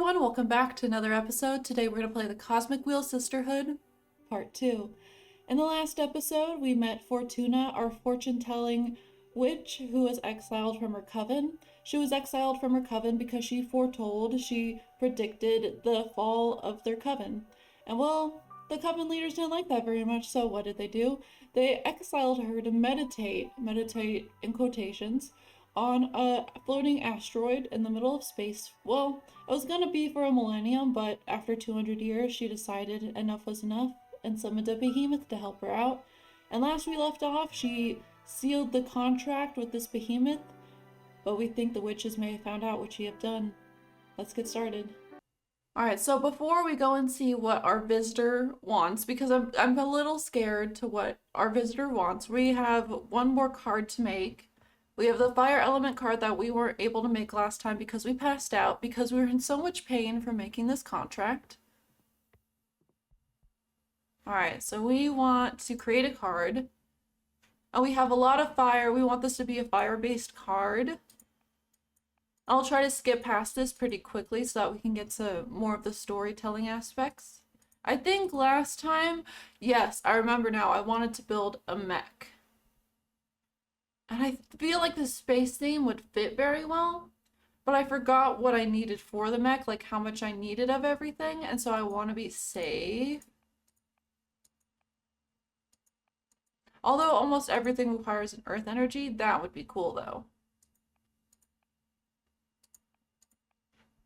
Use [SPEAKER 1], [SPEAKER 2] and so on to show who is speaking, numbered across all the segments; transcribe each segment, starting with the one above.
[SPEAKER 1] everyone, welcome back to another episode. Today we're going to play the Cosmic Wheel Sisterhood, Part 2. In the last episode, we met Fortuna, our fortune-telling witch who was exiled from her coven. She was exiled from her coven because she predicted the fall of their coven. And well, the coven leaders didn't like that very much, so what did they do? They exiled her to meditate in quotations, on a floating asteroid in the middle of space. Well, it was gonna be for a millennium, but after 200 years, she decided enough was enough and summoned a behemoth to help her out. And last we left off, she sealed the contract with this behemoth, but we think the witches may have found out what she had done. Let's get started. Alright, so before we go and see what our visitor wants, because I'm a little scared to what our visitor wants, we have one more card to make. We have the fire element card that we weren't able to make last time because we passed out because we were in so much pain from making this contract. Alright, so we want to create a card. And we have a lot of fire. We want this to be a fire-based card. I'll try to skip past this pretty quickly so that we can get to more of the storytelling aspects. I think last time, yes, I remember now, I wanted to build a mech. And I feel like the space theme would fit very well, but I forgot what I needed for the mech, like how much I needed of everything, and so I want to be safe. Although almost everything requires an earth energy, that would be cool though.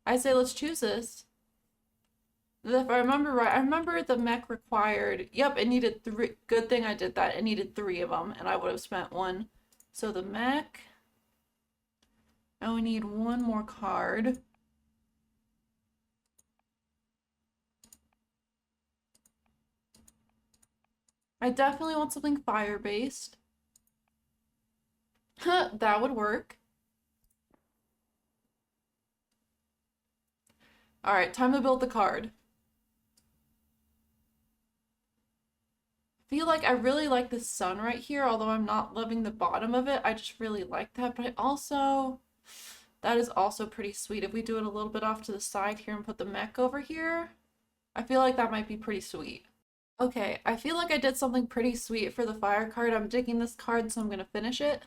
[SPEAKER 1] I say let's choose this. If I remember right, I remember the mech required, yep, it needed 3, good thing I did that, it needed 3 of them, and I would have spent 1. So the mech, and we need 1 more card. I definitely want something fire-based. That would work. Alright, time to build the card. I feel like I really like the sun right here, although I'm not loving the bottom of it. I just really like that, but that is also pretty sweet. If we do it a little bit off to the side here and put the mech over here, I feel like that might be pretty sweet. Okay, I feel like I did something pretty sweet for the fire card. I'm digging this card, so I'm gonna finish it.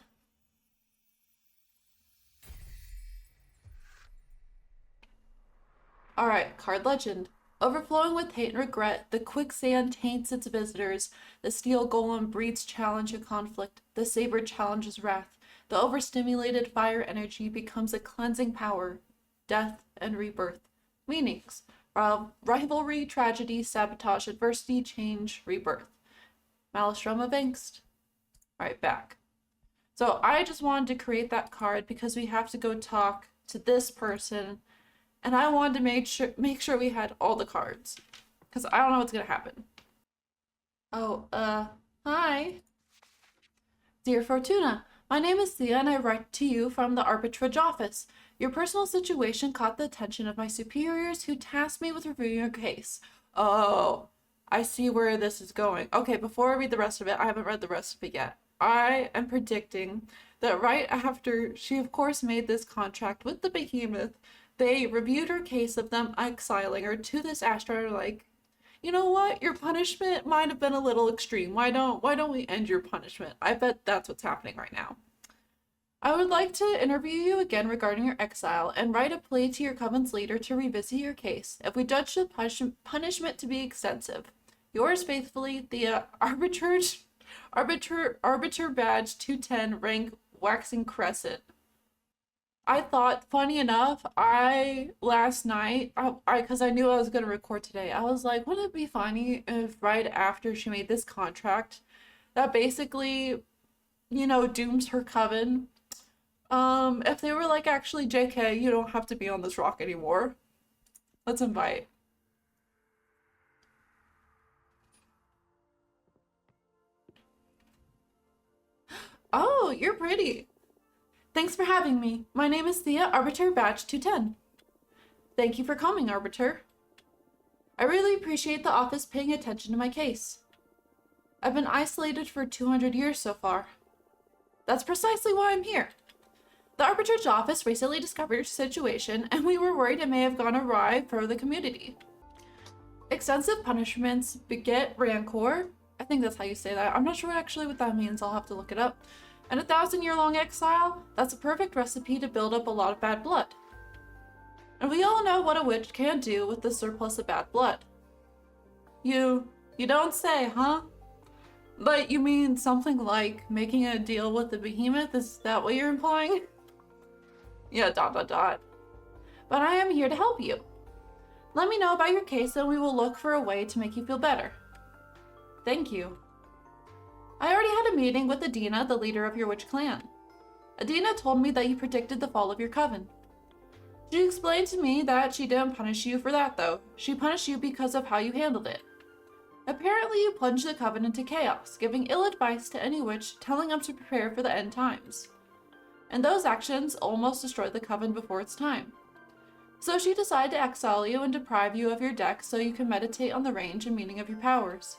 [SPEAKER 1] Alright, card legend. Overflowing with hate and regret, the quicksand taints its visitors. The steel golem breeds challenge and conflict. The saber challenges wrath. The overstimulated fire energy becomes a cleansing power. Death and rebirth. Meanings. Rivalry, tragedy, sabotage, adversity, change, rebirth. Maelstrom of angst. Alright, back. So I just wanted to create that card because we have to go talk to this person. And I wanted to make sure we had all the cards, because I don't know what's gonna happen. Oh, hi. Dear Fortuna, my name is Thea and I write to you from the arbitrage office. Your personal situation caught the attention of my superiors who tasked me with reviewing your case. Oh, I see where this is going. Okay, before I read the rest of it, I haven't read the rest of it yet. I am predicting that right after she, of course, made this contract with the behemoth, they reviewed her case of them exiling her to this asteroid, like, you know what? Your punishment might have been a little extreme. Why don't we end your punishment? I bet that's what's happening right now. I would like to interview you again regarding your exile and write a plea to your coven's leader to revisit your case if we judge the punishment to be excessive. Yours faithfully, the Arbiter Badge 210, rank Waxing Crescent. I thought, funny enough, last night, because I knew I was going to record today, I was like, wouldn't it be funny if right after she made this contract, that basically, you know, dooms her coven? If they were like, actually, JK, you don't have to be on this rock anymore. Let's invite. Oh, you're pretty. Thanks for having me. My name is Thea, Arbiter Badge 210. Thank you for coming, Arbiter. I really appreciate the office paying attention to my case. I've been isolated for 200 years so far. That's precisely why I'm here. The Arbitrage's office recently discovered your situation, and we were worried it may have gone awry for the community. Extensive punishments beget rancor. I think that's how you say that. I'm not sure actually what that means. I'll have to look it up. And 1,000-year-long exile, that's a perfect recipe to build up a lot of bad blood. And we all know what a witch can do with the surplus of bad blood. You don't say, huh? But you mean something like making a deal with the behemoth? Is that what you're implying? Yeah, ... But I am here to help you. Let me know about your case and we will look for a way to make you feel better. Thank you. I already had a meeting with Adina, the leader of your witch clan. Adina told me that you predicted the fall of your coven. She explained to me that she didn't punish you for that though. She punished you because of how you handled it. Apparently you plunged the coven into chaos, giving ill advice to any witch, telling them to prepare for the end times. And those actions almost destroyed the coven before its time. So she decided to exile you and deprive you of your deck so you can meditate on the range and meaning of your powers.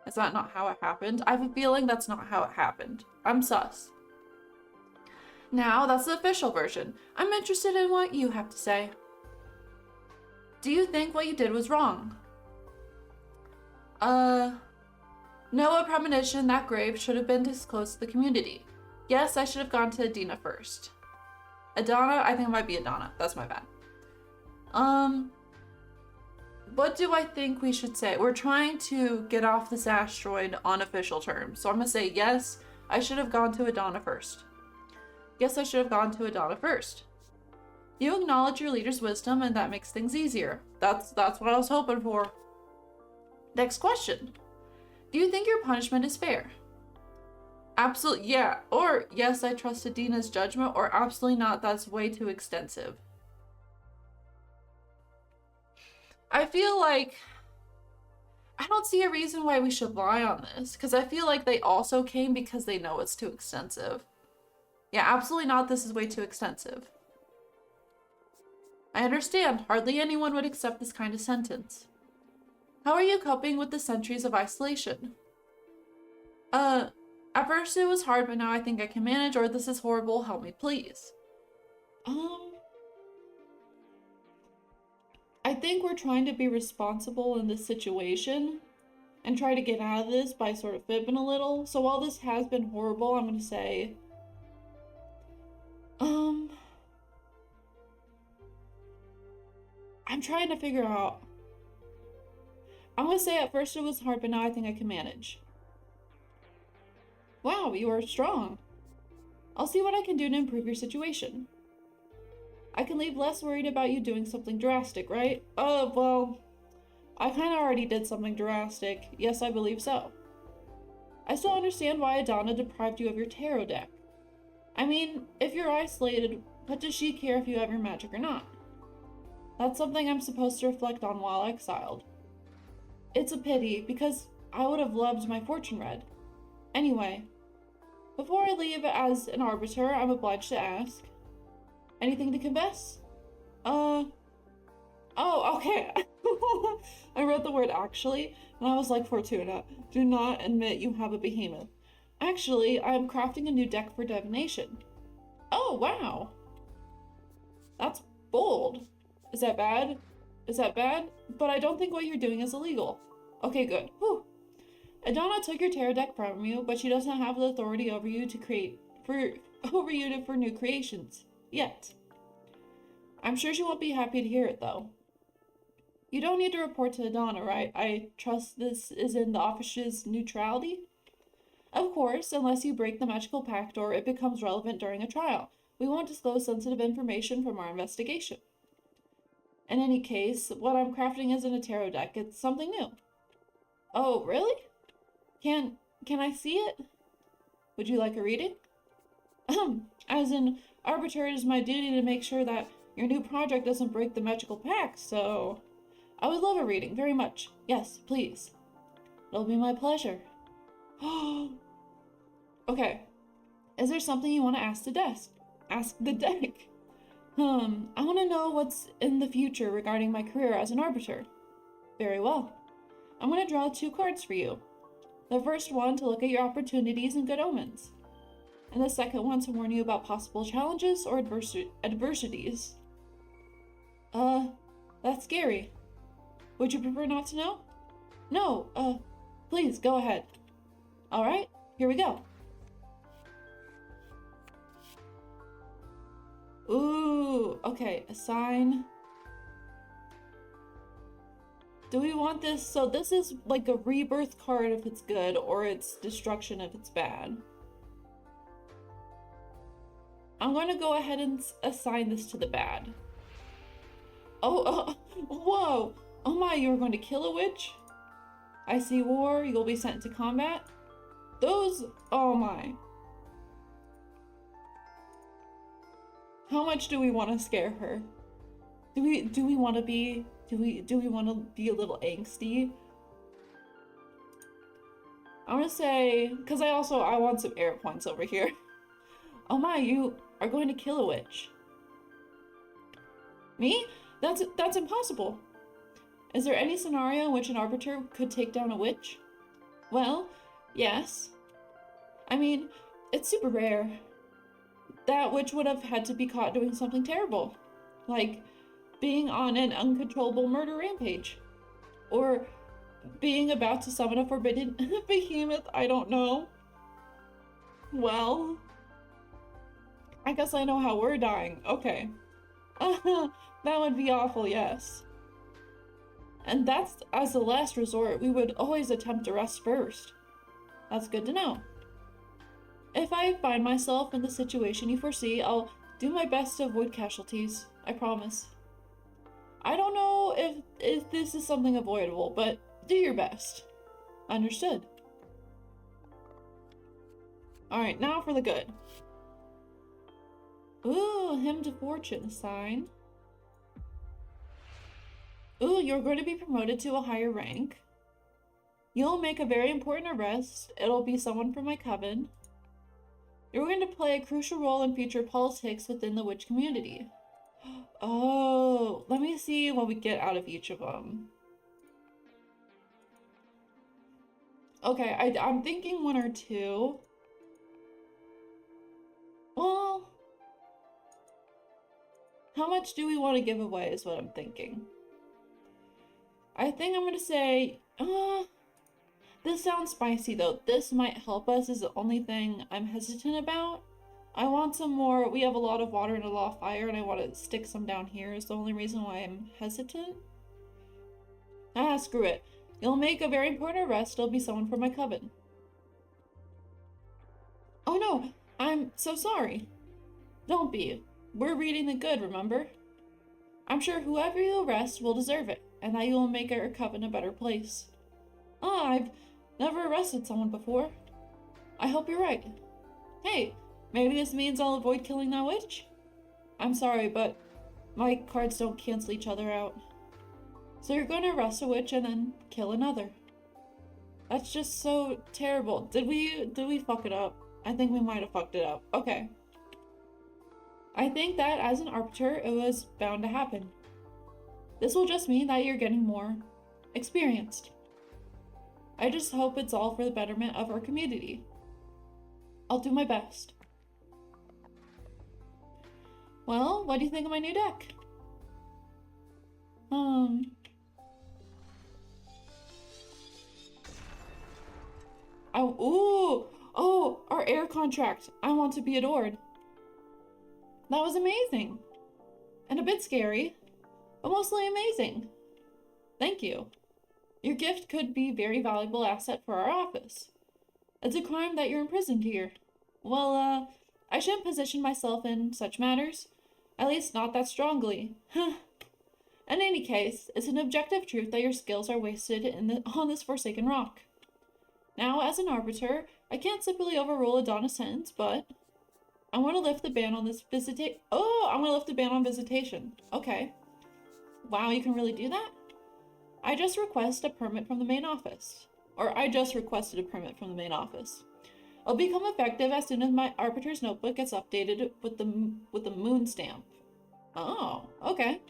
[SPEAKER 1] Is that not how it happened? I have a feeling that's not how it happened. I'm sus. Now, that's the official version. I'm interested in what you have to say. Do you think what you did was wrong? No, a premonition that grave should have been disclosed to the community. Yes, I should have gone to Adina first. Adana? I think it might be Adana. That's my bad. What do I think we should say? We're trying to get off this asteroid on official terms. So I'm gonna say yes, I should have gone to Adana first. Yes, I should have gone to Adana first. You acknowledge your leader's wisdom and that makes things easier. That's what I was hoping for. Next question. Do you think your punishment is fair? Absolutely, yeah. Or, yes, I trust Adina's judgment, or absolutely not, that's way too extensive. I feel like I don't see a reason why we should lie on this, because I feel like they also came because they know it's too extensive. Yeah, absolutely not, this is way too extensive. I understand, hardly anyone would accept this kind of sentence. How are you coping with the centuries of isolation? At first it was hard, but now I think I can manage, or this is horrible, help me please. I think we're trying to be responsible in this situation and try to get out of this by sort of fibbing a little. So while this has been horrible, I'm gonna say, I'm trying to figure out. I'm gonna say at first it was hard, but now I think I can manage. Wow, you are strong. I'll see what I can do to improve your situation. I can leave less worried about you doing something drastic, right? Oh, well, I kind of already did something drastic. Yes, I believe so. I still understand why Adana deprived you of your tarot deck. I mean, if you're isolated, what does she care if you have your magic or not? That's something I'm supposed to reflect on while exiled. It's a pity, because I would have loved my fortune read. Anyway, before I leave as an arbiter, I'm obliged to ask, anything to confess? Oh, okay. I read the word actually, and I was like, Fortuna, do not admit you have a behemoth. Actually, I'm crafting a new deck for divination. Oh, wow. That's bold. Is that bad? Is that bad? But I don't think what you're doing is illegal. Okay, good. Whew. Adana took your tarot deck from you, but she doesn't have the authority over you to create for new creations. Yet. I'm sure she won't be happy to hear it, though. You don't need to report to Adana, right? I trust this is in the office's neutrality? Of course, unless you break the magical pact or it becomes relevant during a trial. We won't disclose sensitive information from our investigation. In any case, what I'm crafting isn't a tarot deck, it's something new. Oh, really? Can I see it? Would you like a reading? As an arbiter, it is my duty to make sure that your new project doesn't break the magical pact, so I would love a reading, very much. Yes, please. It'll be my pleasure. Okay. Is there something you want to ask the deck? Ask the deck. I want to know what's in the future regarding my career as an arbiter. Very well. I'm going to draw 2 cards for you. The first one to look at your opportunities and good omens. and the second one to warn you about possible challenges or adversities. That's scary. Would you prefer not to know? No, please go ahead. All right, here we go. Ooh, okay, assign. Do we want this? So this is like a rebirth card if it's good, or it's destruction if it's bad. I'm going to go ahead and assign this to the bad. Oh, whoa. Oh my, you're going to kill a witch? I see war, you'll be sent to combat. Those, oh my. How much do we want to scare her? Do we want to be a little angsty? I'm gonna say, because I want some air points over here. Oh my, you are going to kill a witch. Me? That's impossible. Is there any scenario in which an arbiter could take down a witch? Well, yes. I mean, it's super rare. That witch would have had to be caught doing something terrible, like being on an uncontrollable murder rampage, or being about to summon a forbidden behemoth, I don't know. Well, I guess I know how we're dying. Okay. That would be awful, yes. And that's, as a last resort, we would always attempt arrest first. That's good to know. If I find myself in the situation you foresee, I'll do my best to avoid casualties. I promise. I don't know if this is something avoidable, but do your best. Understood. Alright, now for the good. Ooh, hymn to fortune sign. Ooh, you're going to be promoted to a higher rank. You'll make a very important arrest. It'll be someone from my coven. You're going to play a crucial role in future politics within the witch community. Oh, let me see what we get out of each of them. Okay, I'm thinking one or two. Well, how much do we want to give away is what I'm thinking. I think I'm going to say, this sounds spicy though. This might help us is the only thing I'm hesitant about. I want some more. We have a lot of water and a lot of fire, and I want to stick some down here is the only reason why I'm hesitant. Ah, screw it. You'll make a very important arrest. It'll be someone from my coven. Oh no, I'm so sorry. Don't be. We're reading the good, remember? I'm sure whoever you arrest will deserve it, and that you will make our coven a better place. Ah, I've never arrested someone before. I hope you're right. Hey, maybe this means I'll avoid killing that witch? I'm sorry, but my cards don't cancel each other out. So you're going to arrest a witch and then kill another. That's just so terrible. Did we fuck it up? I think we might have fucked it up. Okay. I think that as an arbiter, it was bound to happen. This will just mean that you're getting more experienced. I just hope it's all for the betterment of our community. I'll do my best. Well, what do you think of my new deck? Oh, our air contract. I want to be adored. That was amazing. And a bit scary, but mostly amazing. Thank you. Your gift could be a very valuable asset for our office. It's a crime that you're imprisoned here. Well, I shouldn't position myself in such matters. At least not that strongly. In any case, it's an objective truth that your skills are wasted on this forsaken rock. Now, as an arbiter, I can't simply overrule Adonis' sentence, but I want to lift the ban on this visitation. Oh, I want to lift the ban on visitation. Okay. Wow, you can really do that? I just requested a permit from the main office. I just requested a permit from the main office. It'll become effective as soon as my arbiter's notebook gets updated with the moon stamp. Oh, okay.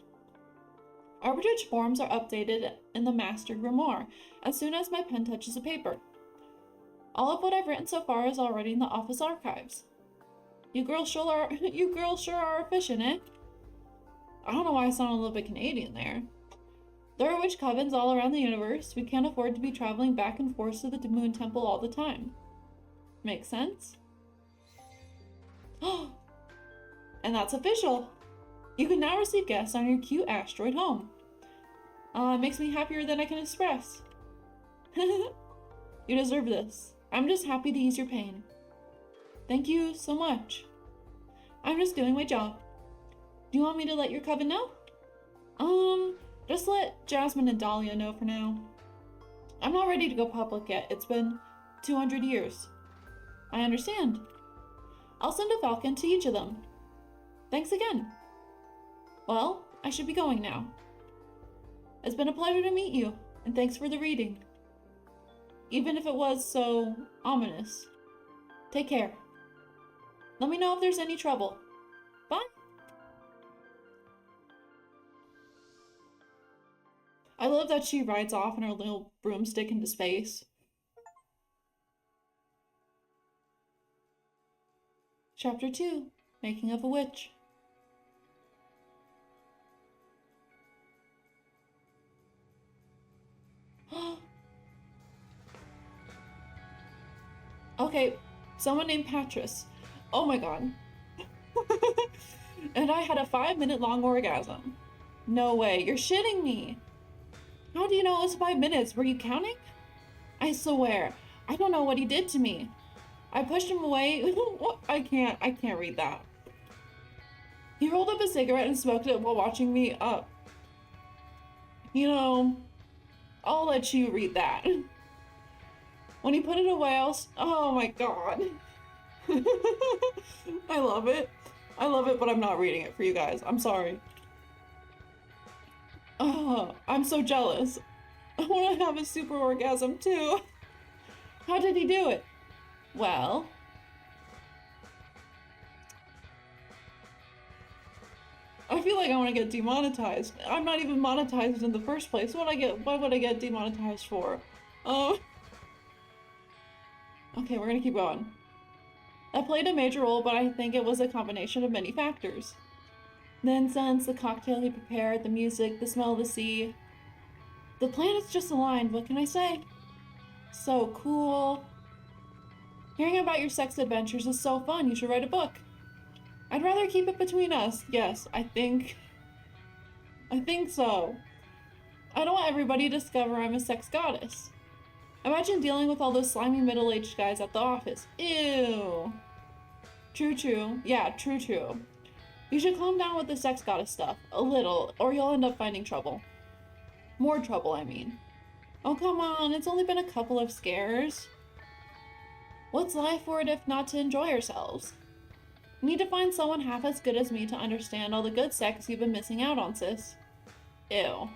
[SPEAKER 1] Arbitrage forms are updated in the master grimoire as soon as my pen touches the paper. All of what I've written so far is already in the office archives. You girls sure are efficient, eh? I don't know why I sound a little bit Canadian there. There are witch covens all around the universe. We can't afford to be traveling back and forth to the moon temple all the time. Makes sense? And that's official! You can now receive guests on your cute asteroid home. It makes me happier than I can express. You deserve this. I'm just happy to ease your pain. Thank you so much. I'm just doing my job. Do you want me to let your coven know? Just let Jasmine and Dahlia know for now. I'm not ready to go public yet. It's been 200 years. I understand. I'll send a falcon to each of them. Thanks again. Well, I should be going now. It's been a pleasure to meet you, and thanks for the reading. Even if it was so ominous. Take care. Let me know if there's any trouble. Bye. I love that she rides off on her little broomstick into space. Chapter 2, Making of a Witch. Okay, someone named Patris. Oh my god. And I had a 5-minute long orgasm. No way, you're shitting me. How do you know it was 5 minutes? Were you counting? I swear, I don't know what he did to me. I pushed him away. I can't read that. He rolled up a cigarette and smoked it while watching me up. You know, I'll let you read that. When he put it away, oh my god. I love it. I love it, but I'm not reading it for you guys. I'm sorry. Oh, I'm so jealous. I want to have a super orgasm too. How did he do it? Well, I feel like I want to get demonetized. I'm not even monetized in the first place. What would I get demonetized for? Okay, we're gonna keep going. That played a major role, but I think it was a combination of many factors. The incense, the cocktail he prepared, the music, the smell of the sea. The planets just aligned, what can I say? So cool. Hearing about your sex adventures is so fun, you should write a book. I'd rather keep it between us. Yes, I think so. I don't want everybody to discover I'm a sex goddess. Imagine dealing with all those slimy middle-aged guys at the office. Ew. True. Yeah, true. You should calm down with the sex goddess stuff. A little, or you'll end up finding trouble. More trouble, I mean. Oh, come on, it's only been a couple of scares. What's life for it if not to enjoy ourselves? You need to find someone half as good as me to understand all the good sex you've been missing out on, sis. Ew.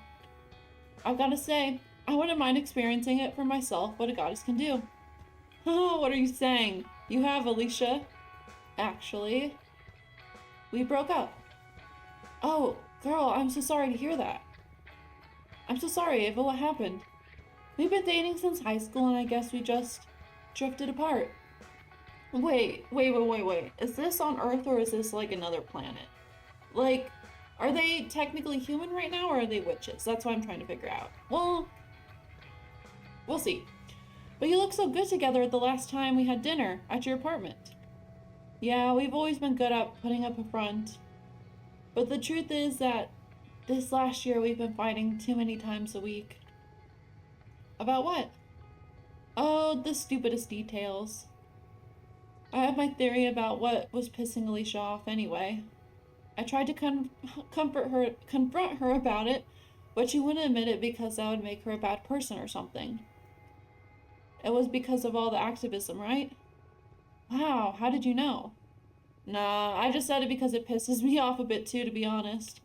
[SPEAKER 1] I've gotta say, I wouldn't mind experiencing it for myself what a goddess can do. Oh, what are you saying? You have, Alicia. Actually, we broke up. Oh, girl, I'm so sorry to hear that. I'm so sorry, Ava, what happened? We've been dating since high school and I guess we just drifted apart. Wait. Is this on Earth or is this like another planet? Like, are they technically human right now or are they witches? That's what I'm trying to figure out. Well, we'll see. But you look so good together at the last time we had dinner at your apartment. Yeah, we've always been good at putting up a front. But the truth is that this last year we've been fighting too many times a week. About what? Oh, the stupidest details. I have my theory about what was pissing Alicia off anyway. I tried to confront her about it, but she wouldn't admit it because that would make her a bad person or something. It was because of all the activism, right? Wow, how did you know? Nah, I just said it because it pisses me off a bit too, to be honest.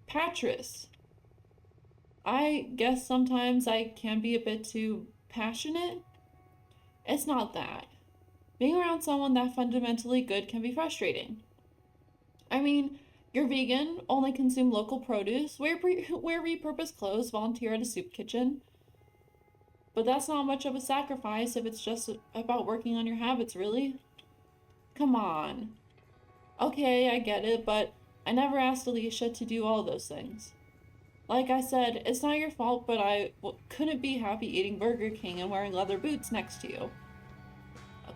[SPEAKER 1] Patris. I guess sometimes I can be a bit too passionate. It's not that. Being around someone that fundamentally good can be frustrating. I mean, you're vegan, only consume local produce, wear repurposed clothes, volunteer at a soup kitchen. But that's not much of a sacrifice if it's just about working on your habits, really. Come on. Okay, I get it, but I never asked Alicia to do all those things. Like I said, it's not your fault, but I couldn't be happy eating Burger King and wearing leather boots next to you.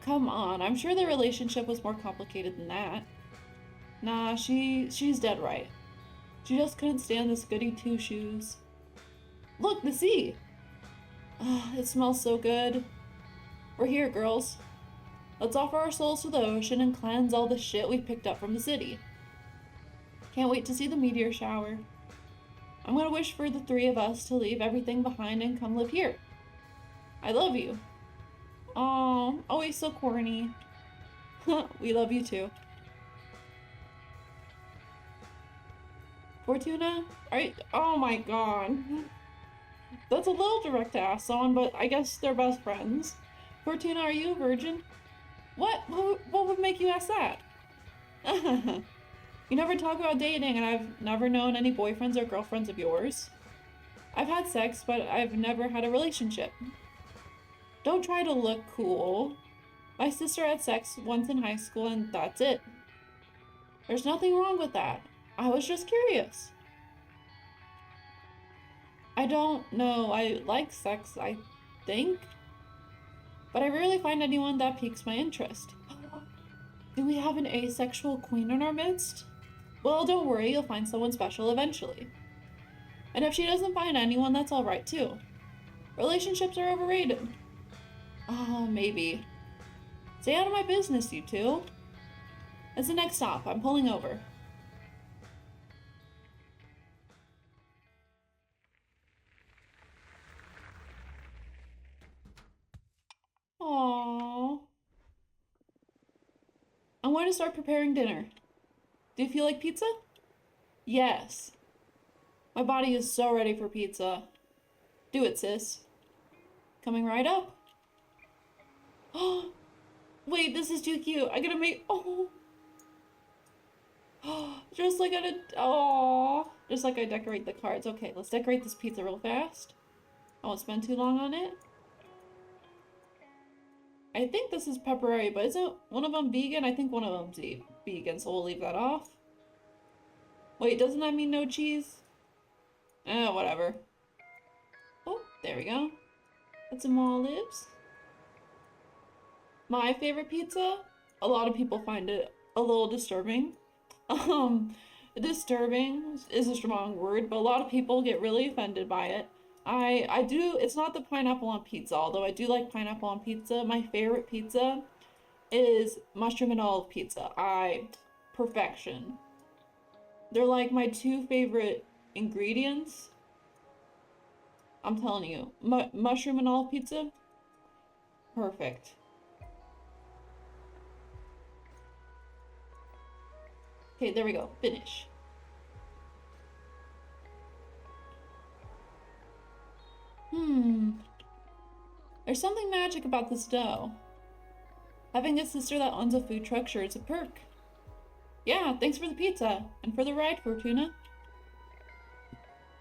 [SPEAKER 1] Come on, I'm sure the relationship was more complicated than that. Nah, she's dead right. She just couldn't stand this goody two-shoes. Look, the sea! Ah, it smells so good. We're here, girls. Let's offer our souls to the ocean and cleanse all the shit we picked up from the city. Can't wait to see the meteor shower. I'm gonna wish for the three of us to leave everything behind and come live here. I love you. Aw, always so corny. We love you too. Fortuna? Oh my god. That's a little direct to ask someone, but I guess they're best friends. Fortuna, are you a virgin? What? What would make you ask that? You never talk about dating, and I've never known any boyfriends or girlfriends of yours. I've had sex, but I've never had a relationship. Don't try to look cool. My sister had sex once in high school, and that's it. There's nothing wrong with that. I was just curious. I don't know. I like sex, I think. But I rarely find anyone that piques my interest. Do we have an asexual queen in our midst? Well, don't worry, you'll find someone special eventually. And if she doesn't find anyone, that's alright too. Relationships are overrated. Maybe. Stay out of my business, you two. It's the next stop. I'm pulling over. Aww. I'm going to start preparing dinner. Do you feel like pizza? Yes. My body is so ready for pizza. Do it, sis. Coming right up. Oh, wait, this is too cute. I gotta make, just like just like I decorate the cards. Okay, let's decorate this pizza real fast. I won't spend too long on it. I think this is pepperoni, but isn't one of them vegan? I think one of them's vegan, so we'll leave that off. Wait, doesn't that mean no cheese? Whatever. Oh, there we go. Got some olives. My favorite pizza? A lot of people find it a little disturbing. Disturbing is a strong word, but a lot of people get really offended by it. I do, it's not the pineapple on pizza, although I do like pineapple on pizza. My favorite pizza is mushroom and olive pizza. Perfection. They're like my two favorite ingredients. I'm telling you, mushroom and olive pizza, perfect. Okay, there we go, finish. There's something magic about this dough. Having a sister that owns a food truck sure is a perk. Yeah, thanks for the pizza, and for the ride, Fortuna.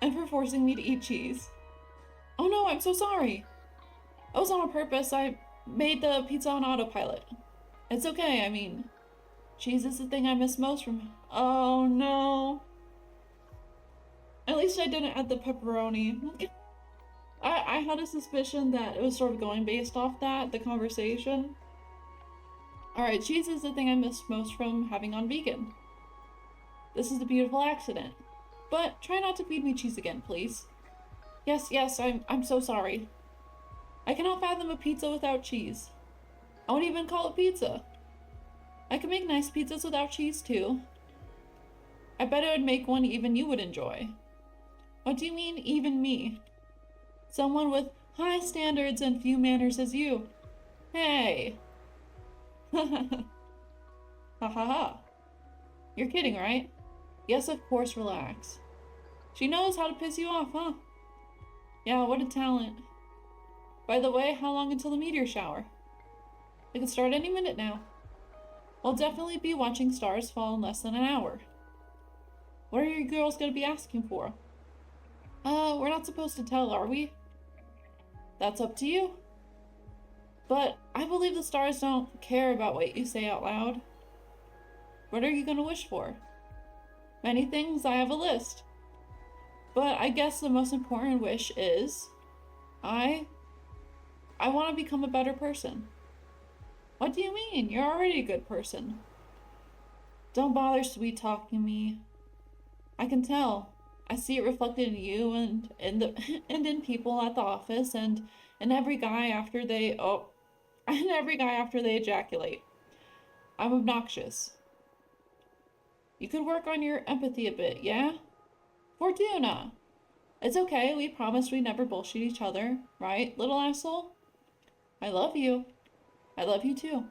[SPEAKER 1] And for forcing me to eat cheese. Oh no, I'm so sorry. It was on purpose. I made the pizza on autopilot. It's okay, I mean, cheese is the thing I miss most from... Oh no. At least I didn't add the pepperoni. I had a suspicion that it was sort of going based off that, the conversation. Alright, cheese is the thing I miss most from having on vegan. This is a beautiful accident. But try not to feed me cheese again, please. Yes, I'm so sorry. I cannot fathom a pizza without cheese. I won't even call it pizza. I can make nice pizzas without cheese too. I bet I would make one even you would enjoy. What do you mean, even me? Someone with high standards and few manners as you. Hey. Ha ha ha. You're kidding, right? Yes, of course, relax. She knows how to piss you off, huh? Yeah, what a talent. By the way, how long until the meteor shower? It could start any minute now. I'll definitely be watching stars fall in less than an hour. What are you girls gonna be asking for? We're not supposed to tell, are we? That's up to you. But I believe the stars don't care about what you say out loud. What are you gonna wish for? Many things, I have a list. But I guess the most important wish is I want to become a better person. What do you mean? You're already a good person. Don't bother sweet talking me. I can tell. I see it reflected in you and in the and in people at the office and every guy after they and every guy after they ejaculate. I'm obnoxious. You could work on your empathy a bit, yeah? Fortuna! It's okay, we promised we'd never bullshit each other, right, little asshole? I love you. I love you too.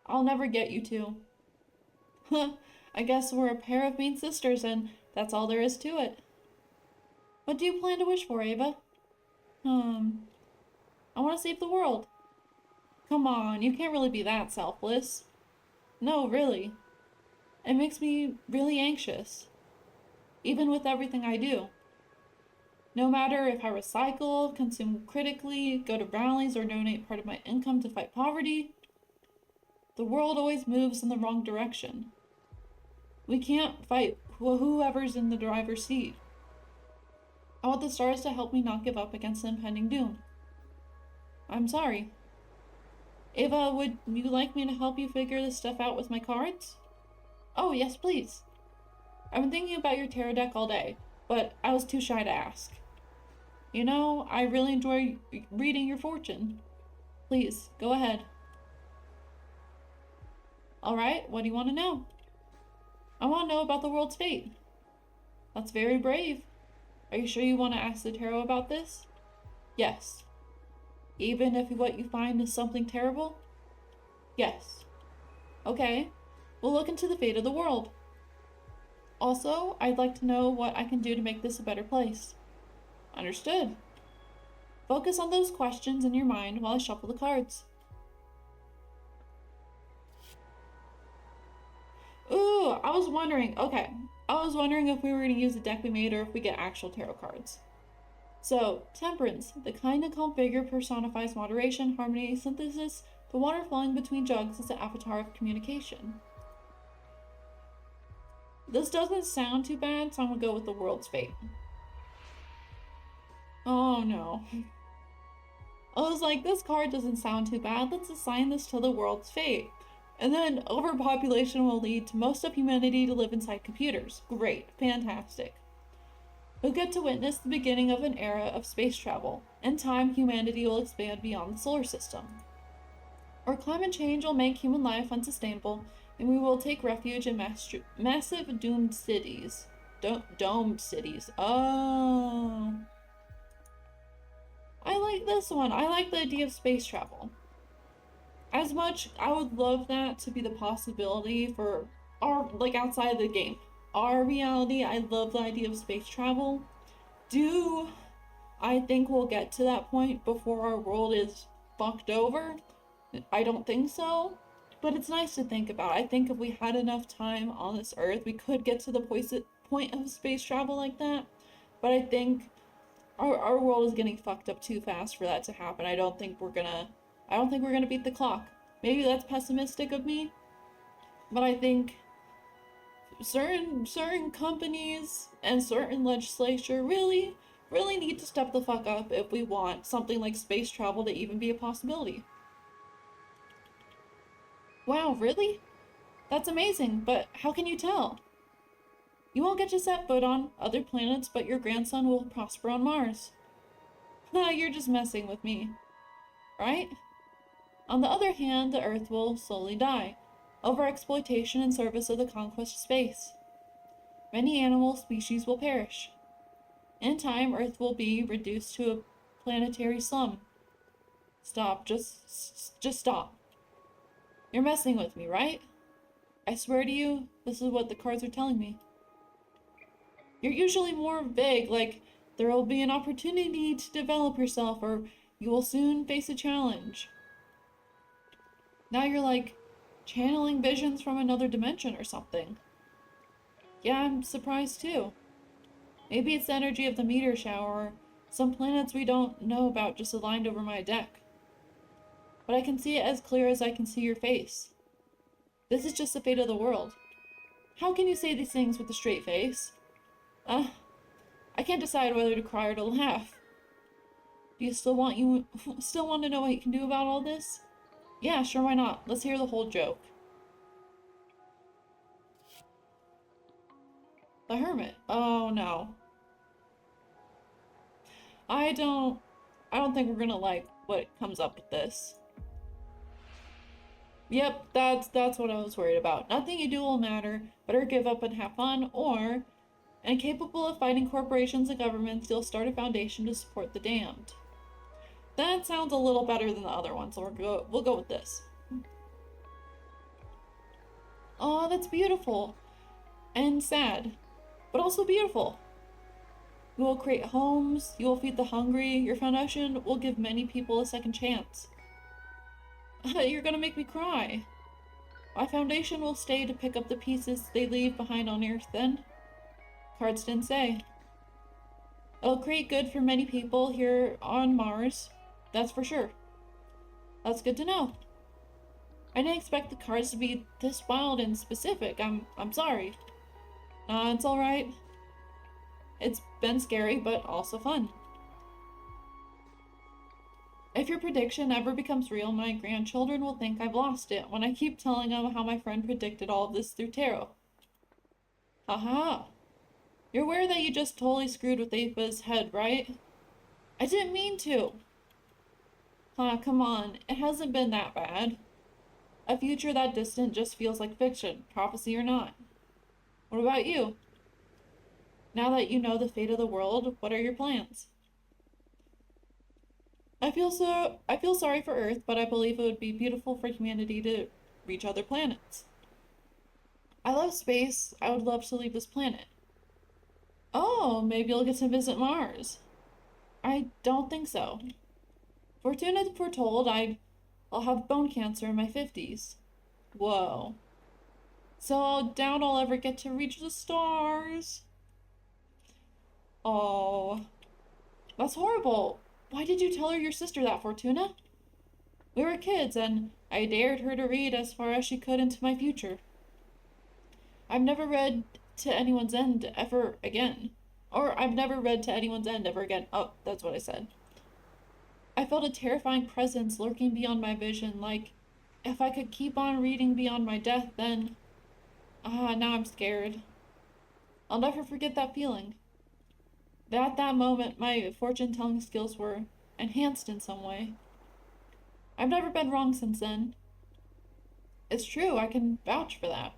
[SPEAKER 1] I'll never get you two. I guess we're a pair of mean sisters and that's all there is to it. What do you plan to wish for, Ava? I want to save the world. Come on, you can't really be that selfless. No, really. It makes me really anxious. Even with everything I do. No matter if I recycle, consume critically, go to rallies, or donate part of my income to fight poverty, the world always moves in the wrong direction. We can't fight whoever's in the driver's seat. I want the stars to help me not give up against the impending doom. I'm sorry. Ava, would you like me to help you figure this stuff out with my cards? Oh, yes, please. I've been thinking about your tarot deck all day, but I was too shy to ask. You know, I really enjoy reading your fortune. Please, go ahead. Alright, what do you want to know? I want to know about the world's fate. That's very brave. Are you sure you want to ask the tarot about this? Yes. Even if what you find is something terrible? Yes. Okay, we'll look into the fate of the world. Also, I'd like to know what I can do to make this a better place. Understood. Focus on those questions in your mind while I shuffle the cards. Ooh, I was wondering if we were going to use a deck we made or if we get actual tarot cards. So, Temperance, the kind and calm figure personifies moderation, harmony, synthesis. The water flowing between jugs is the avatar of communication. This doesn't sound too bad, so I'm gonna go with the world's fate. Oh no. I was like, this card doesn't sound too bad. Let's assign this to the world's fate. And then overpopulation will lead to most of humanity to live inside computers. Great, fantastic. We'll get to witness the beginning of an era of space travel. In time, humanity will expand beyond the solar system. Or climate change will make human life unsustainable, and we will take refuge in massive doomed cities. Domed cities. Oh. I like this one. I like the idea of space travel. As much, I would love that to be the possibility for our, like, outside of the game. Our reality, I love the idea of space travel. Do I think we'll get to that point before our world is fucked over? I don't think so. But it's nice to think about. I think if we had enough time on this earth, we could get to the point of space travel like that. But I think our world is getting fucked up too fast for that to happen. I don't think we're gonna beat the clock. Maybe that's pessimistic of me. But I think certain companies and certain legislature really need to step the fuck up if we want something like space travel to even be a possibility. Wow, really? That's amazing, but how can you tell? You won't get to set foot on other planets, but your grandson will prosper on Mars. You're just messing with me, right? On the other hand, the Earth will slowly die, overexploitation in service of the conquest of space. Many animal species will perish. In time, Earth will be reduced to a planetary slum. Stop, just stop. You're messing with me, right? I swear to you, this is what the cards are telling me. You're usually more vague, like there will be an opportunity to develop yourself or you will soon face a challenge. Now you're like channeling visions from another dimension or something. Yeah, I'm surprised too. Maybe it's the energy of the meteor shower or some planets we don't know about just aligned over my deck. but I can see it as clear as I can see your face. This is just the fate of the world. How can you say these things with a straight face? I can't decide whether to cry or to laugh. Do you still want to know what you can do about all this? Yeah, sure, why not? Let's hear the whole joke. The hermit. Oh no. I don't think we're gonna like what comes up with this. Yep, that's what I was worried about. Nothing you do will matter. Better give up and have fun, or incapable of fighting corporations and governments, you'll start a foundation to support the damned. That sounds a little better than the other one, so we'll go with this. Oh, that's beautiful. And sad. But also beautiful. You will create homes, you will feed the hungry, your foundation will give many people a second chance. You're gonna make me cry. My foundation will stay to pick up the pieces they leave behind on Earth then. Cards didn't say. It'll create good for many people here on Mars, that's for sure. That's good to know. I didn't expect the cards to be this wild and specific. I'm sorry. It's alright. It's been scary, but also fun. If your prediction ever becomes real, my grandchildren will think I've lost it when I keep telling them how my friend predicted all of this through tarot. Haha. You're aware that you just totally screwed with Ava's head, right? I didn't mean to. Come on. It hasn't been that bad. A future that distant just feels like fiction, prophecy or not. What about you? Now that you know the fate of the world, what are your plans? I feel sorry for Earth, but I believe it would be beautiful for humanity to reach other planets. I love space. I would love to leave this planet. Oh, maybe you'll get to visit Mars. I don't think so. Fortuna foretold I'll have bone cancer in my 50s. Whoa. So I doubt I'll ever get to reach the stars. Oh, that's horrible. Why did you tell your sister that, Fortuna? We were kids, and I dared her to read as far as she could into my future. I've never read to anyone's end ever again. Or I've never read to anyone's end ever again. Oh, that's what I said. I felt a terrifying presence lurking beyond my vision, like if I could keep on reading beyond my death, then... now I'm scared. I'll never forget that feeling. At that moment, my fortune-telling skills were enhanced in some way. I've never been wrong since then. It's true, I can vouch for that.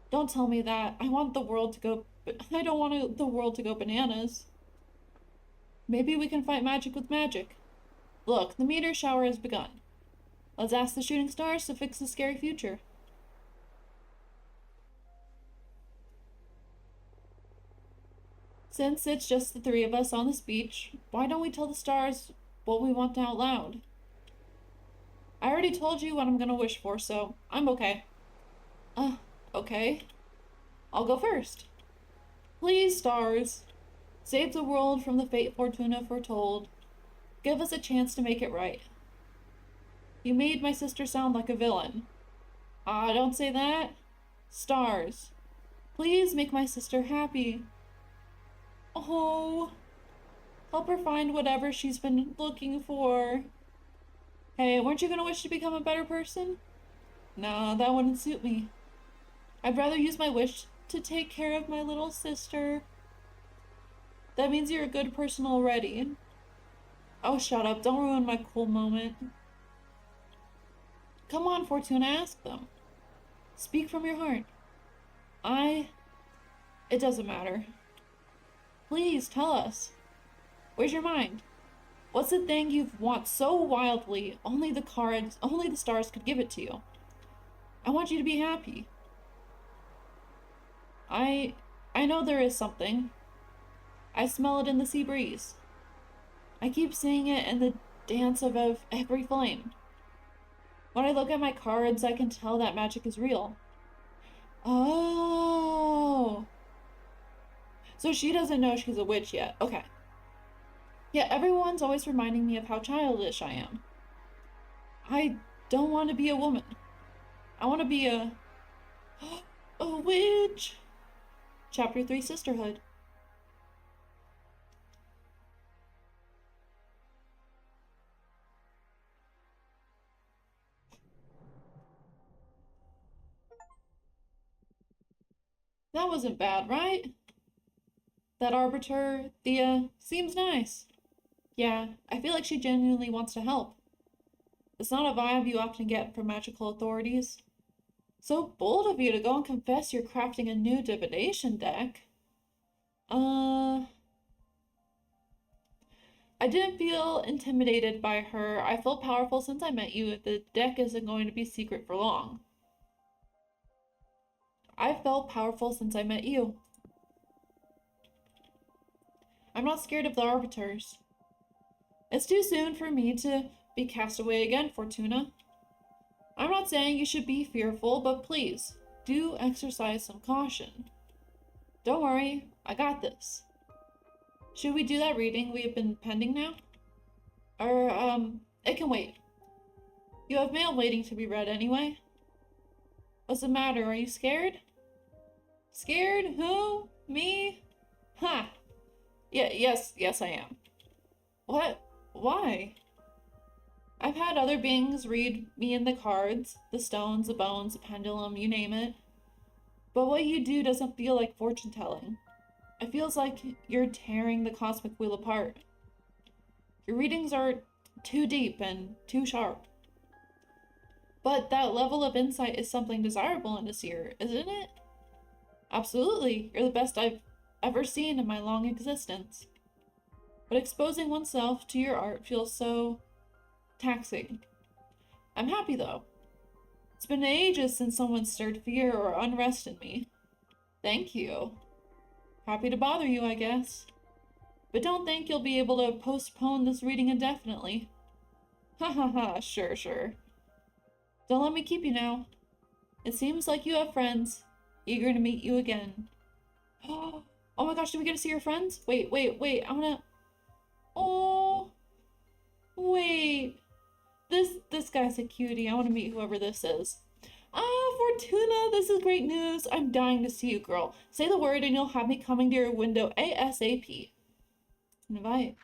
[SPEAKER 1] Don't tell me that. I don't want the world to go bananas. Maybe we can fight magic with magic. Look, the meteor shower has begun. Let's ask the shooting stars to fix the scary future. Since it's just the three of us on this beach, why don't we tell the stars what we want out loud? I already told you what I'm gonna wish for, so I'm okay. Okay. I'll go first. Please, stars. Save the world from the fate Fortuna foretold. Give us a chance to make it right. You made my sister sound like a villain. Don't say that. Stars. Please make my sister happy. Oh. Help her find whatever she's been looking for. Hey, weren't you gonna wish to become a better person? Nah, that wouldn't suit me. I'd rather use my wish to take care of my little sister. That means you're a good person already. Oh, shut up. Don't ruin my cool moment. Come on, Fortuna, ask them. Speak from your heart. It doesn't matter. Please, tell us. Where's your mind? What's the thing you want so wildly, only the stars could give it to you? I want you to be happy. I know there is something. I smell it in the sea breeze. I keep seeing it in the dance of every flame. When I look at my cards, I can tell that magic is real. Oh. So she doesn't know she's a witch yet. Okay. Yeah, everyone's always reminding me of how childish I am. I don't want to be a woman. I want to be a witch. Chapter 3, Sisterhood. That wasn't bad, right? That arbiter, Thea, seems nice. Yeah, I feel like she genuinely wants to help. It's not a vibe you often get from magical authorities. So bold of you to go and confess you're crafting a new divination deck. Uh, I didn't feel intimidated by her. I felt powerful since I met you. The deck isn't going to be secret for long. I felt powerful since I met you. I'm not scared of the arbiters. It's too soon for me to be cast away again, Fortuna. I'm not saying you should be fearful, but please, do exercise some caution. Don't worry, I got this. Should we do that reading we have been pending now? Or, it can wait. You have mail waiting to be read anyway. What's the matter? Are you scared? Scared? Who? Me? Ha! Yeah, yes, I am. What? Why? I've had other beings read me in the cards, the stones, the bones, the pendulum, you name it. But what you do doesn't feel like fortune telling. It feels like you're tearing the cosmic wheel apart. Your readings are too deep and too sharp. But that level of insight is something desirable in a seer, isn't it? Absolutely, you're the best I've ever seen in my long existence. But exposing oneself to your art feels so taxing. I'm happy though. It's been ages since someone stirred fear or unrest in me. Thank you. Happy to bother you, I guess. But don't think you'll be able to postpone this reading indefinitely. Ha ha ha, sure. Don't let me keep you now. It seems like you have friends, eager to meet you again. Oh my gosh, do we get to see your friends? Wait, I'm gonna... Oh, wait. This guy's a cutie. I want to meet whoever this is. Fortuna, this is great news. I'm dying to see you, girl. Say the word and you'll have me coming to your window ASAP. Invite.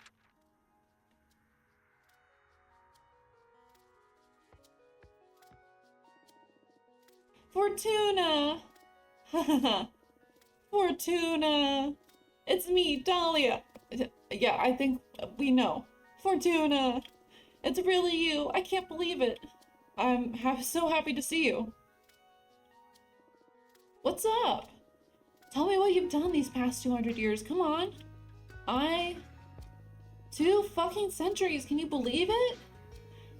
[SPEAKER 1] Fortuna! Fortuna! It's me, Dahlia. Yeah, I think we know. Fortuna! It's really you. I can't believe it. I'm so happy to see you. What's up? Tell me what you've done these past 200 years. Come on. 2 fucking centuries. Can you believe it?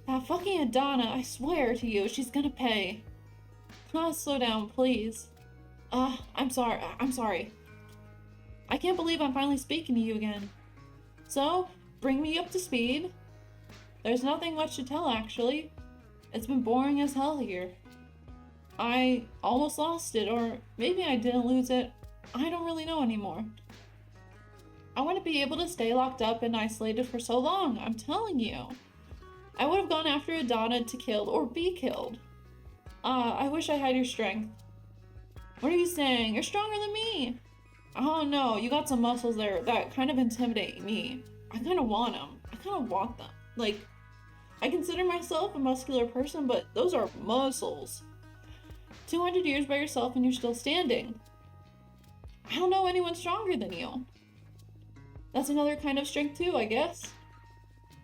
[SPEAKER 1] That fucking Adana, I swear to you, she's gonna pay. Slow down, please. I'm sorry. I can't believe I'm finally speaking to you again. So, bring me up to speed. There's nothing much to tell, actually. It's been boring as hell here. I almost lost it, or maybe I didn't lose it. I don't really know anymore. I wouldn't be able to stay locked up and isolated for so long, I'm telling you. I would have gone after Adana to kill or be killed. I wish I had your strength. What are you saying? You're stronger than me. Oh no, you got some muscles there that kind of intimidate me. I kind of want them. I kind of want them. Like, I consider myself a muscular person, but those are muscles. 200 years by yourself and you're still standing. I don't know anyone stronger than you. That's another kind of strength too, I guess.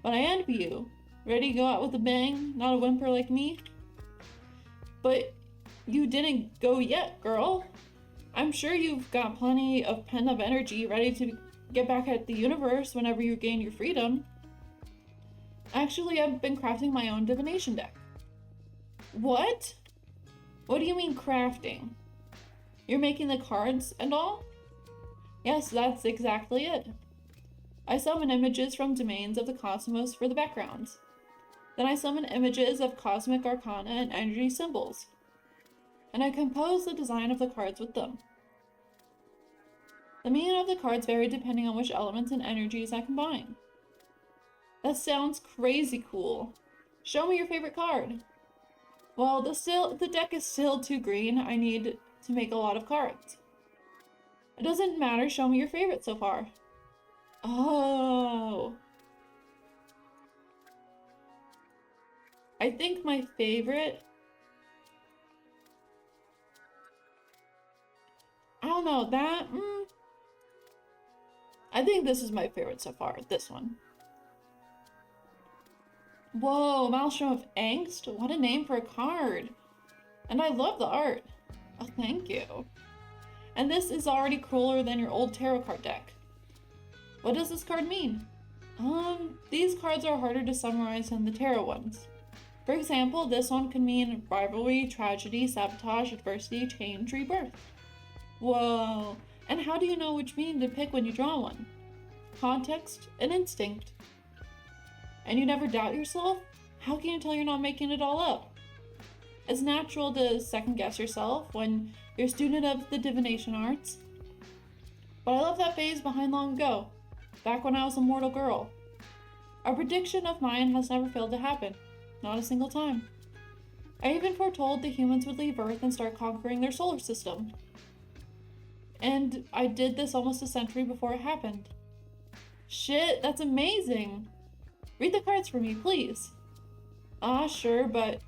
[SPEAKER 1] But I envy you. Ready to go out with a bang, not a whimper like me? But you didn't go yet, girl. I'm sure you've got plenty of pent-up energy ready to get back at the universe whenever you gain your freedom. Actually, I've been crafting my own divination deck. What? What do you mean crafting? You're making the cards and all? Yes, that's exactly it. I summon images from domains of the cosmos for the backgrounds. Then I summon images of cosmic arcana and energy symbols. And I compose the design of the cards with them. The meaning of the cards vary depending on which elements and energies I combine. That sounds crazy cool. Show me your favorite card. Well, the deck is still too green. I need to make a lot of cards. It doesn't matter. Show me your favorite so far. Oh. I think my favorite... I don't know, that... I think this is my favorite so far, this one. Whoa, Maelstrom of Angst? What a name for a card. And I love the art. Oh, thank you. And this is already crueler than your old tarot card deck. What does this card mean? These cards are harder to summarize than the tarot ones. For example, this one could mean rivalry, tragedy, sabotage, adversity, change, rebirth. Whoa. And how do you know which meaning to pick when you draw one? Context and instinct. And you never doubt yourself? How can you tell you're not making it all up? It's natural to second guess yourself when you're a student of the divination arts. But I love that phase behind long ago, back when I was a mortal girl. A prediction of mine has never failed to happen, not a single time. I even foretold the humans would leave Earth and start conquering their solar system. And I did this almost a century before it happened. Shit, that's amazing! Read the cards for me, please. Sure, but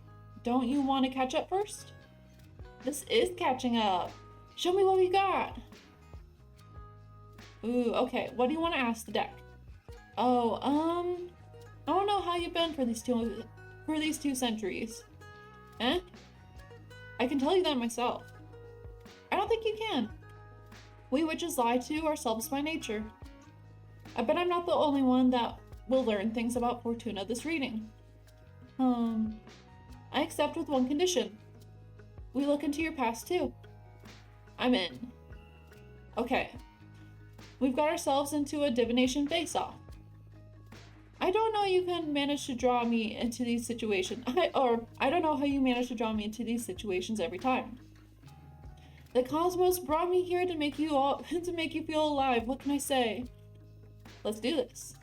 [SPEAKER 1] don't you want to catch up first? This is catching up. Show me what we got. Ooh, okay, what do you want to ask the deck? Oh, I don't know how you've been for these two centuries. Eh? I can tell you that myself. I don't think you can. We witches lie to ourselves by nature. I bet I'm not the only one that will learn things about Fortuna this reading. I accept with one condition. We look into your past too. I'm in. Okay. We've got ourselves into a divination face-off. I don't know you can manage to draw me into these situations. I don't know how you manage to draw me into these situations every time. The cosmos brought me here to make you feel alive. What can I say? Let's do this.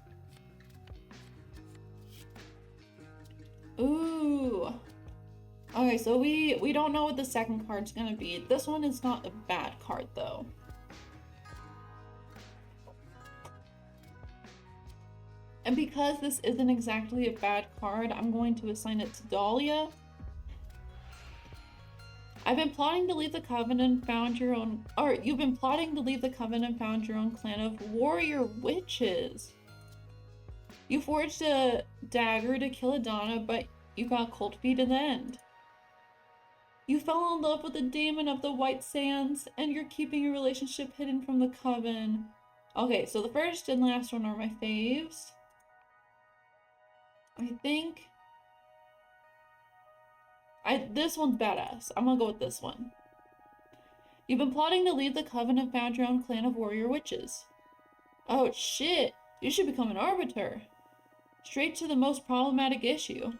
[SPEAKER 1] Ooh. Okay, so we don't know what the second card's gonna be. This one is not a bad card though. And because this isn't exactly a bad card, I'm going to assign it to Dahlia. You've been plotting to leave the coven and found your own clan of warrior witches. You forged a dagger to kill Adana, but you got cold feet in the end. You fell in love with the demon of the White Sands, and you're keeping your relationship hidden from the coven. Okay, so the first and last one are my faves. I think... this one's badass. I'm gonna go with this one. You've been plotting to leave the coven and found your own clan of warrior witches. Oh shit, you should become an arbiter. Straight to the most problematic issue.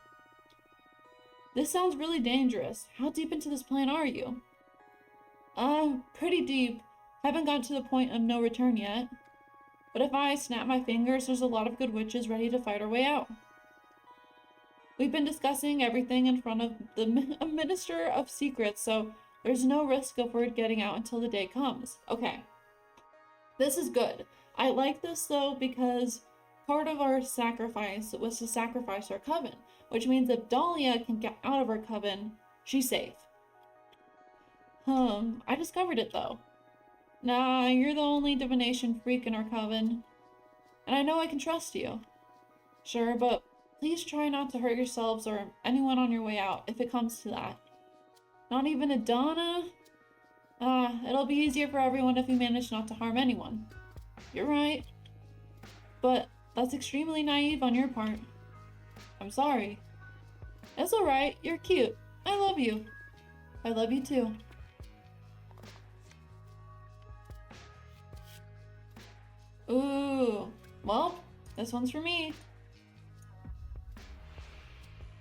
[SPEAKER 1] This sounds really dangerous. How deep into this plan are you? Pretty deep. Haven't gotten to the point of no return yet. But if I snap my fingers, there's a lot of good witches ready to fight our way out. We've been discussing everything in front of the Minister of Secrets, so there's no risk of word getting out until the day comes. Okay. This is good. I like this though because part of our sacrifice was to sacrifice our coven, which means if Dahlia can get out of her coven, she's safe. I discovered it though. Nah, you're the only divination freak in our coven. And I know I can trust you. Sure, but please try not to hurt yourselves or anyone on your way out if it comes to that. Not even Adana? It'll be easier for everyone if you manage not to harm anyone. You're right. But that's extremely naive on your part. I'm sorry. It's alright, you're cute. I love you. I love you too. Ooh, well, this one's for me.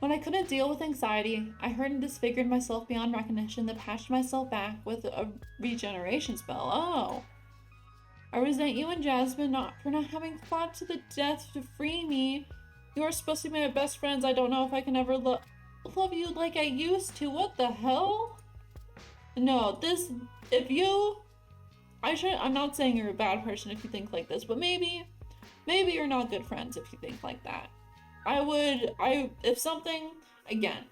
[SPEAKER 1] When I couldn't deal with anxiety, I hurt and disfigured myself beyond recognition, then patched myself back with a regeneration spell. Oh. I resent you and Jasmine for not having fought to the death to free me You're supposed to be my best friends. I don't know if I can ever love you like I used to. What the hell? No, I'm not saying you're a bad person if you think like this, but maybe you're not good friends if you think like that. If something, again,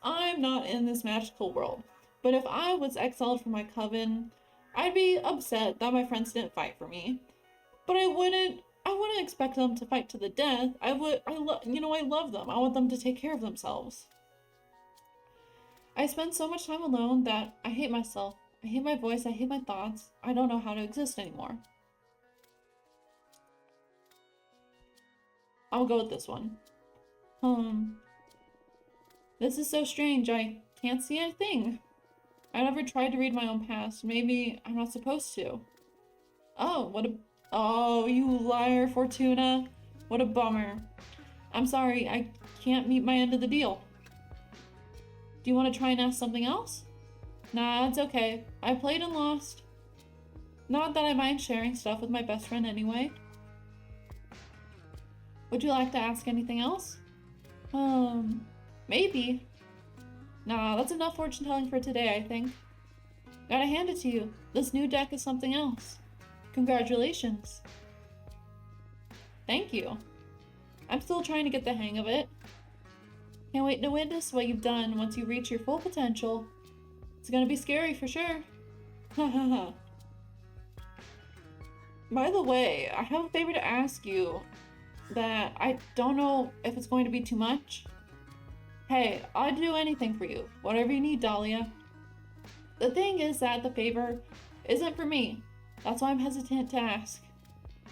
[SPEAKER 1] I'm not in this magical world, but if I was exiled from my coven, I'd be upset that my friends didn't fight for me, but I wouldn't expect them to fight to the death. I love them. I want them to take care of themselves. I spend so much time alone that I hate myself. I hate my voice. I hate my thoughts. I don't know how to exist anymore. I'll go with this one. This is so strange. I can't see a thing. I never tried to read my own past. Maybe I'm not supposed to. Oh, you liar, Fortuna. What a bummer. I'm sorry, I can't meet my end of the deal. Do you want to try and ask something else? Nah, it's okay. I played and lost. Not that I mind sharing stuff with my best friend anyway. Would you like to ask anything else? Maybe. Nah, that's enough fortune telling for today, I think. Gotta hand it to you. This new deck is something else. Congratulations. Thank you. I'm still trying to get the hang of it. Can't wait to witness what you've done once you reach your full potential. It's gonna be scary for sure. Hahaha. By the way, I have a favor to ask you that I don't know if it's going to be too much. Hey, I'd do anything for you. Whatever you need, Dahlia. The thing is that the favor isn't for me. That's why I'm hesitant to ask.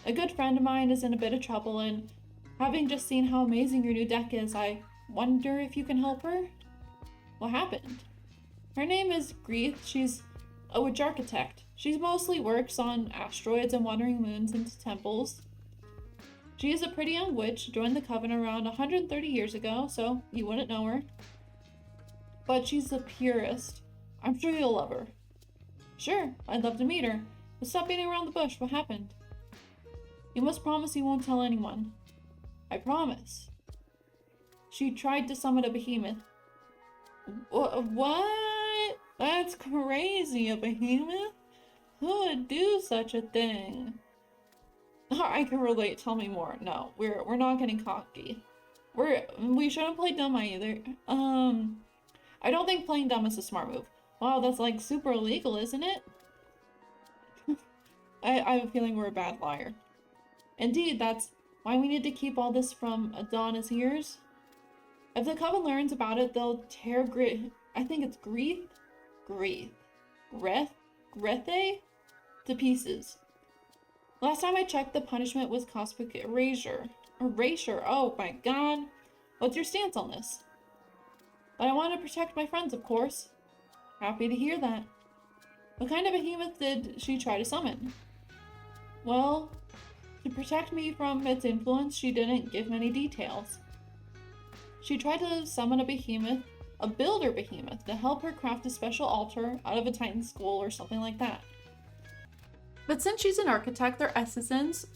[SPEAKER 1] A good friend of mine is in a bit of trouble, and having just seen how amazing your new deck is, I wonder if you can help her? What happened? Her name is Grieth. She's a witch architect. She mostly works on asteroids and wandering moons into temples. She is a pretty young witch, joined the coven around 130 years ago, so you wouldn't know her. But she's the purest. I'm sure you'll love her. Sure, I'd love to meet her. But stop beating around the bush. What happened? You must promise you won't tell anyone. I promise. She tried to summon a behemoth. What? That's crazy. A behemoth? Who would do such a thing? I can relate. Tell me more. No, we're not getting cocky. We shouldn't play dumb either. I don't think playing dumb is a smart move. Wow, that's like super illegal, isn't it? I have a feeling we're a bad liar. Indeed, that's why we need to keep all this from Adonna's ears. If the coven learns about it, they'll tear I think it's Grieth to pieces. Last time I checked, the punishment was cosmic erasure. Erasure, oh my god. What's your stance on this? But I want to protect my friends, of course. Happy to hear that. What kind of behemoth did she try to summon? Well, to protect me from its influence, she didn't give many details. She tried to summon a behemoth, a builder behemoth, to help her craft a special altar out of a titan skull or something like that. But since she's an architect, their essences,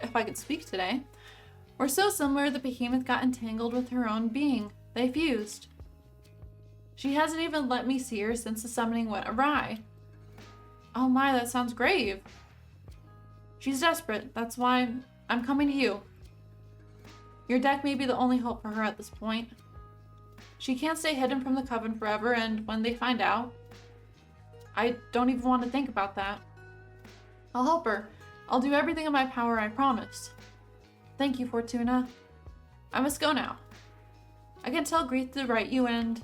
[SPEAKER 1] if I could speak today, were so similar the behemoth got entangled with her own being. They fused. She hasn't even let me see her since the summoning went awry. Oh my, that sounds grave. She's desperate. That's why I'm coming to you. Your deck may be the only hope for her at this point. She can't stay hidden from the coven forever, and when they find out, I don't even want to think about that. I'll help her. I'll do everything in my power, I promise. Thank you, Fortuna. I must go now. I can tell Grieth to write you, and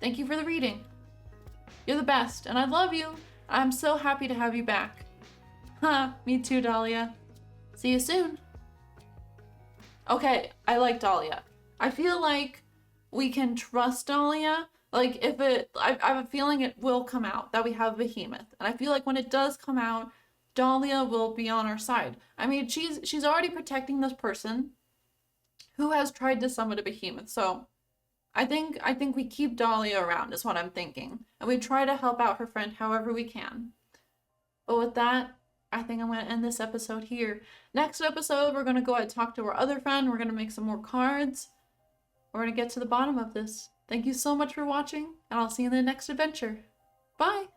[SPEAKER 1] thank you for the reading. You're the best, and I love you. I'm so happy to have you back. Me too, Dahlia. See you soon. Okay, I like Dahlia. I feel like we can trust Dahlia. Like, I have a feeling it will come out that we have a behemoth. And I feel like when it does come out, Dahlia will be on our side. I mean, she's already protecting this person who has tried to summon a behemoth. So I think we keep Dahlia around is what I'm thinking. And we try to help out her friend however we can. But with that, I think I'm going to end this episode here. Next episode, we're going to go and talk to our other friend. We're going to make some more cards. We're going to get to the bottom of this. Thank you so much for watching, and I'll see you in the next adventure. Bye!